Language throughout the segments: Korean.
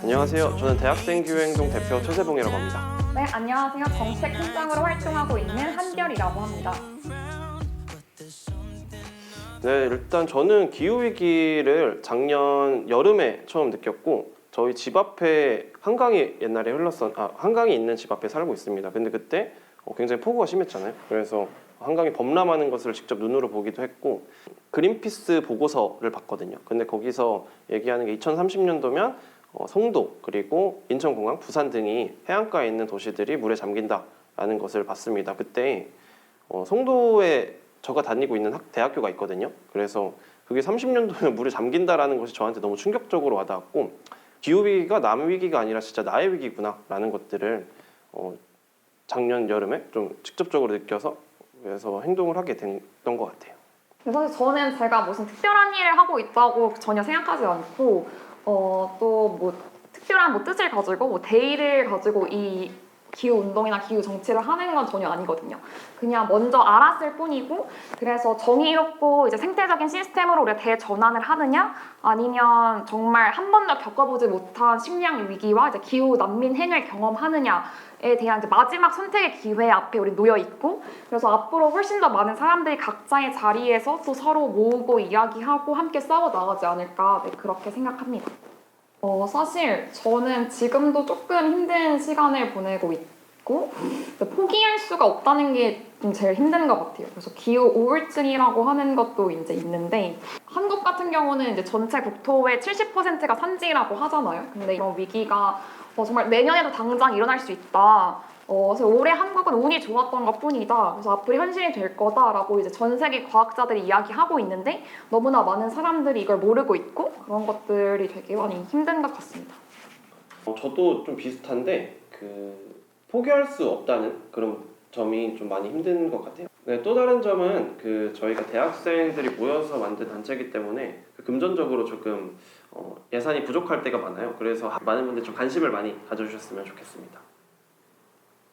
안녕하세요. 저는 대학생 기후행동 대표 최세봉이라고 합니다. 네, 안녕하세요. 정책팀장으로 활동하고 있는 한결이라고 합니다. 네, 일단 저는 기후위기를 작년 여름에 처음 느꼈고 저희 집 앞에 한강이 옛날에 한강이 있는 집 앞에 살고 있습니다. 근데 그때 굉장히 폭우가 심했잖아요. 그래서 한강이 범람하는 것을 직접 눈으로 보기도 했고 그린피스 보고서를 봤거든요. 근데 거기서 얘기하는 게 2030년도면 송도 그리고 인천공항, 부산 등이 해안가에 있는 도시들이 물에 잠긴다라는 것을 봤습니다. 그때 송도에 제가 다니고 있는 대학교가 있거든요. 그래서 그게 30년도면 물에 잠긴다라는 것이 저한테 너무 충격적으로 와닿았고 기후위기가 남의 위기가 아니라 진짜 나의 위기구나라는 것들을 작년 여름에 좀 직접적으로 느껴서 그래서 행동을 하게 됐던 것 같아요. 사실 저는 제가 무슨 특별한 일을 하고 있다고 전혀 생각하지 않고 또 뭐 특별한 뭐 뜻을 가지고 뭐 대의를 가지고 이 기후 운동이나 기후 정치를 하는 건 전혀 아니거든요. 그냥 먼저 알았을 뿐이고 그래서 정의롭고 이제 생태적인 시스템으로 우리가 대전환을 하느냐 아니면 정말 한 번도 겪어보지 못한 식량 위기와 이제 기후 난민행을 경험하느냐에 대한 이제 마지막 선택의 기회 앞에 우리 놓여 있고 그래서 앞으로 훨씬 더 많은 사람들이 각자의 자리에서 또 서로 모으고 이야기하고 함께 싸워 나가지 않을까 그렇게 생각합니다. 사실 저는 지금도 조금 힘든 시간을 보내고 있고 포기할 수가 없다는 게 좀 제일 힘든 것 같아요. 그래서 기후 우울증이라고 하는 것도 이제 있는데 한국 같은 경우는 이제 전체 국토의 70%가 산지라고 하잖아요. 근데 이런 위기가 정말 내년에도 당장 일어날 수 있다. 그래서 올해 한국은 운이 좋았던 것뿐이다. 그래서 앞으로 현실이 될 거다라고 이제 전 세계 과학자들이 이야기하고 있는데 너무나 많은 사람들이 이걸 모르고 있고 그런 것들이 되게 많이 힘든 것 같습니다. 저도 좀 비슷한데 포기할 수 없다는 그런 점이 좀 많이 힘든 것 같아요. 네, 또 다른 점은 저희가 대학생들이 모여서 만든 단체이기 때문에 금전적으로 조금 예산이 부족할 때가 많아요. 그래서 많은 분들이 좀 관심을 많이 가져주셨으면 좋겠습니다.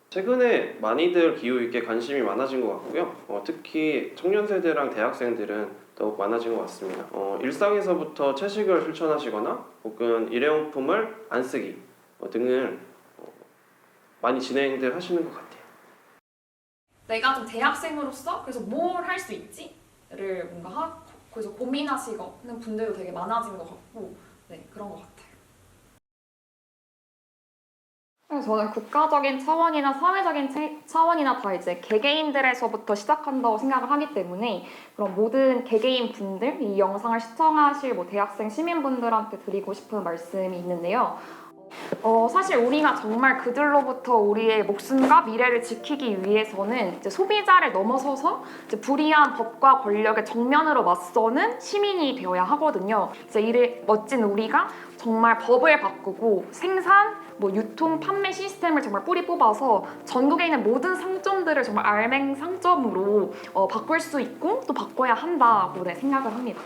최근에 많이들 기후위기에 관심이 많아진 것 같고요. 특히 청년 세대랑 대학생들은 더욱 많아진 것 같습니다. 일상에서부터 채식을 실천하시거나 혹은 일회용품을 안 쓰기 등을 많이 진행들 하시는 것 같아요. 내가 좀 대학생으로서 그래서 뭘 할 수 있지?를 뭔가 그래서 고민하시는 분들도 되게 많아진 것 같고 네, 그런 것 같아요. 저는 국가적인 차원이나 사회적인 차원이나 다 이제 개개인들에서부터 시작한다고 생각을 하기 때문에 그런 모든 개개인 분들, 이 영상을 시청하실 뭐 대학생 시민분들한테 드리고 싶은 말씀이 있는데요. 사실 우리가 정말 그들로부터 우리의 목숨과 미래를 지키기 위해서는 이제 소비자를 넘어서서 이제 불이한 법과 권력의 정면으로 맞서는 시민이 되어야 하거든요. 이제 이를 멋진 우리가 정말 법을 바꾸고 생산, 유통, 판매 시스템을 정말 뿌리 뽑아서 전국에 있는 모든 상점들을 정말 알맹 상점으로 바꿀 수 있고 또 바꿔야 한다고 생각을 합니다.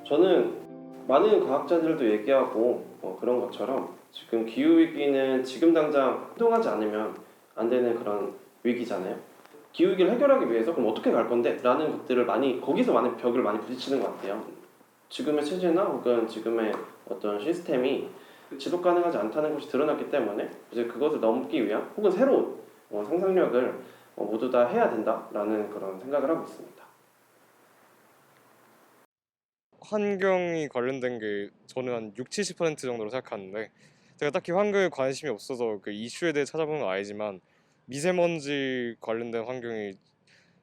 저는 많은 과학자들도 얘기하고 그런 것처럼 지금 기후위기는 지금 당장 행동하지 않으면 안 되는 그런 위기잖아요. 기후위기를 해결하기 위해서 그럼 어떻게 갈 건데? 라는 것들을 거기서 많은 벽을 많이 부딪히는 것 같아요. 지금의 체제나 혹은 지금의 어떤 시스템이 지속 가능하지 않다는 것이 드러났기 때문에 이제 그것을 넘기 위한 혹은 새로운 상상력을 모두 다 해야 된다라는 그런 생각을 하고 있습니다. 환경이 관련된 게 저는 한 60-70% 정도로 생각하는데 제가 딱히 환경에 관심이 없어서 그 이슈에 대해 찾아보는 건 아니지만 미세먼지 관련된 환경이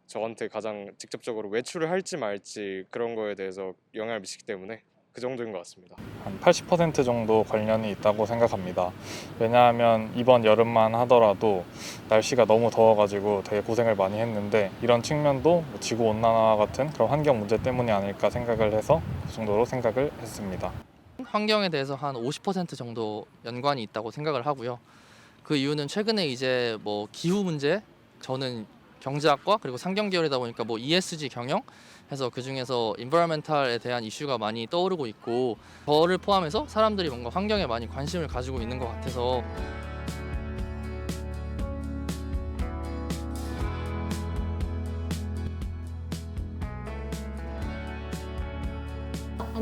저한테 가장 직접적으로 외출을 할지 말지 그런 거에 대해서 영향을 미치기 때문에 그 정도인 것 같습니다. 한 80% 정도 관련이 있다고 생각합니다. 왜냐하면 이번 여름만 하더라도 날씨가 너무 더워가지고 되게 고생을 많이 했는데 이런 측면도 지구온난화 같은 그런 환경 문제 때문이 아닐까 생각을 해서 그 정도로 생각을 했습니다. 환경에 대해서 한 50% 정도 연관이 있다고 생각을 하고요. 그 이유는 최근에 이제 기후 문제, 저는 경제학과 그리고 상경 계열이다 보니까 ESG 경영 해서 그 중에서 environmental에 대한 이슈가 많이 떠오르고 있고 저를 포함해서 사람들이 뭔가 환경에 많이 관심을 가지고 있는 것 같아서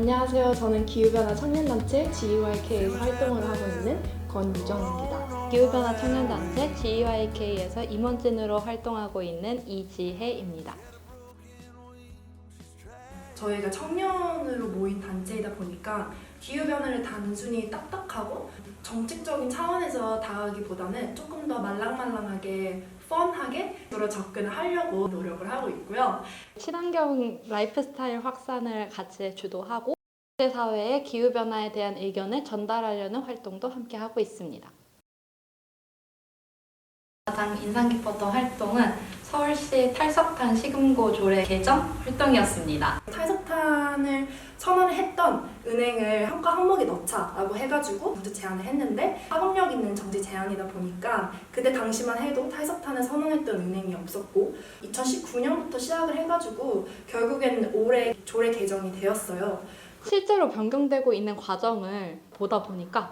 안녕하세요. 저는 기후변화 청년단체 GEYK에서 활동을 하고 있는 권유정입니다. 기후변화 청년단체 GEYK에서 임원진으로 활동하고 있는 이지혜입니다. 저희가 청년으로 모인 단체이다 보니까 기후변화를 단순히 딱딱하고 정책적인 차원에서 다가기보다는 조금 더 말랑말랑하게 펀하게 서로 접근을 하려고 노력을 하고 있고요. 친환경 라이프스타일 확산을 같이 주도하고 국제사회에 기후변화에 대한 의견을 전달하려는 활동도 함께 하고 있습니다. 가장 인상 깊었던 활동은 서울시 탈석탄 시금고 조례 개정 활동이었습니다. 탈석탄을 선언을 했던 은행을 평가 항목에 넣자라고 해가지고 먼저 제안을 했는데 파급력 있는 정치 제안이다 보니까 그때 당시만 해도 탈석탄을 선언했던 은행이 없었고 2019년부터 시작을 해가지고 결국에는 올해 조례 개정이 되었어요. 실제로 변경되고 있는 과정을 보다 보니까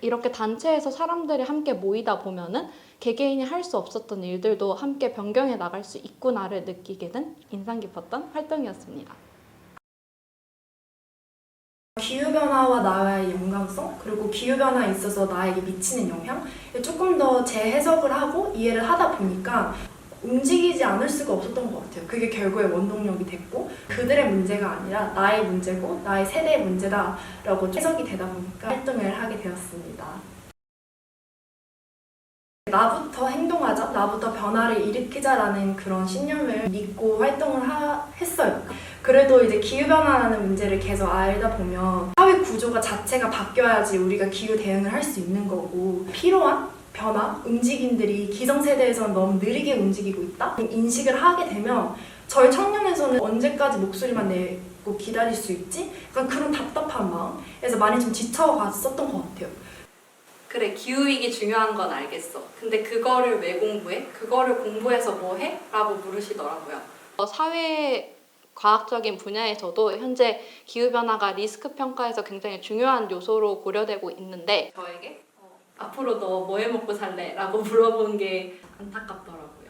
이렇게 단체에서 사람들이 함께 모이다 보면은 개개인이 할 수 없었던 일들도 함께 변경해 나갈 수 있구나를 느끼게 된 인상 깊었던 활동이었습니다. 기후변화와 나의 연관성, 그리고 기후변화에 있어서 나에게 미치는 영향 조금 더 재해석을 하고 이해를 하다 보니까 움직이지 않을 수가 없었던 것 같아요. 그게 결국에 원동력이 됐고 그들의 문제가 아니라 나의 문제고 나의 세대의 문제다라고 해석이 되다 보니까 활동을 하게 되었습니다. 나부터 행동하자, 나부터 변화를 일으키자라는 그런 신념을 믿고 활동을 했어요. 그래도 이제 기후변화라는 문제를 계속 알다 보면 사회 구조가 자체가 바뀌어야지 우리가 기후 대응을 할 수 있는 거고 필요한 변화, 움직임들이 기성세대에서는 너무 느리게 움직이고 있다? 인식을 하게 되면 저희 청년에서는 언제까지 목소리만 내고 기다릴 수 있지? 약간 그런 답답한 마음에서 많이 좀 지쳐갔었던 것 같아요. 그래, 기후위기 중요한 건 알겠어. 근데 그거를 왜 공부해? 그거를 공부해서 뭐 해? 라고 물으시더라고요. 사회 과학적인 분야에서도 현재 기후변화가 리스크 평가에서 굉장히 중요한 요소로 고려되고 있는데 저에게 앞으로 너 뭐 해 먹고 살래? 라고 물어본 게 안타깝더라고요.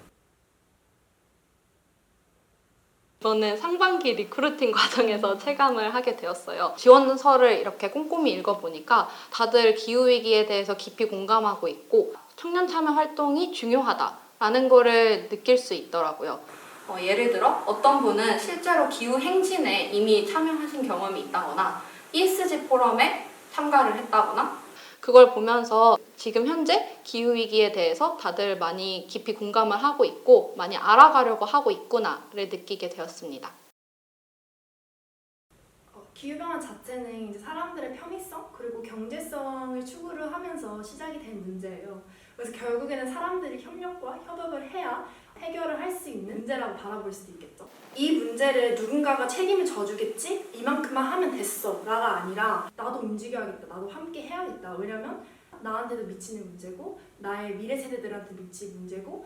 저는 상반기 리크루팅 과정에서 체감을 하게 되었어요. 지원서를 이렇게 꼼꼼히 읽어보니까 다들 기후위기에 대해서 깊이 공감하고 있고 청년 참여 활동이 중요하다라는 거를 느낄 수 있더라고요. 예를 들어 어떤 분은 실제로 기후 행진에 이미 참여하신 경험이 있다거나 ESG 포럼에 참가를 했다거나 그걸 보면서 지금 현재 기후위기에 대해서 다들 많이 깊이 공감을 하고 있고 많이 알아가려고 하고 있구나를 느끼게 되었습니다. 기후변화 자체는 이제 사람들의 편의성 그리고 경제성을 추구를 하면서 시작이 된 문제예요. 그래서 결국에는 사람들이 협력과 협업을 해야 해결을 할 수 있는 문제라고 바라볼 수도 있겠죠. 이 문제를 누군가가 책임을 져주겠지? 이만큼만 하면 됐어 라가 아니라 나도 움직여야겠다, 나도 함께 해야겠다. 왜냐면 나한테도 미치는 문제고 나의 미래 세대들한테 미칠 문제고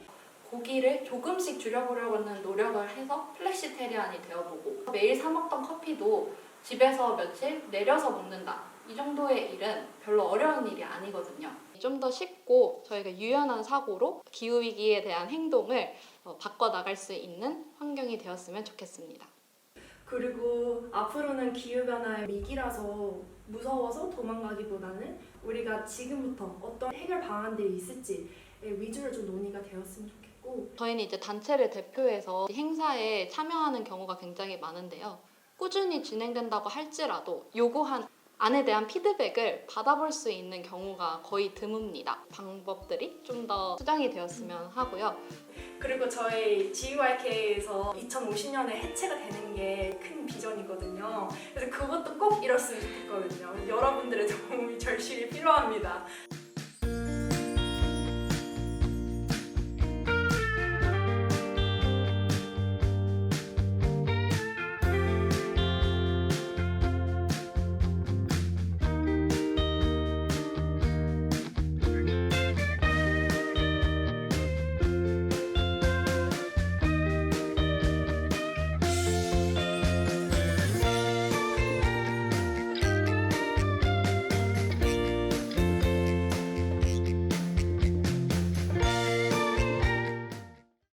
고기를 조금씩 줄여보려고는 노력을 해서 플렉시테리안이 되어보고 매일 사 먹던 커피도 집에서 며칠 내려서 먹는다. 이 정도의 일은 별로 어려운 일이 아니거든요. 좀 더 쉽고 저희가 유연한 사고로 기후위기에 대한 행동을 바꿔나갈 수 있는 환경이 되었으면 좋겠습니다. 그리고 앞으로는 기후변화의 위기라서 무서워서 도망가기보다는 우리가 지금부터 어떤 해결 방안들이 있을지 위주로 좀 논의가 되었으면 좋겠고 저희는 이제 단체를 대표해서 행사에 참여하는 경우가 굉장히 많은데요. 꾸준히 진행된다고 할지라도 요구한 안에 대한 피드백을 받아볼 수 있는 경우가 거의 드뭅니다. 방법들이 좀 더 수정이 되었으면 하고요. 그리고 저희 GEYK에서 2050년에 해체가 되는 게 큰 비전이거든요. 그래서 그것도 꼭 이뤘으면 좋겠거든요. 여러분들의 도움이 절실히 필요합니다.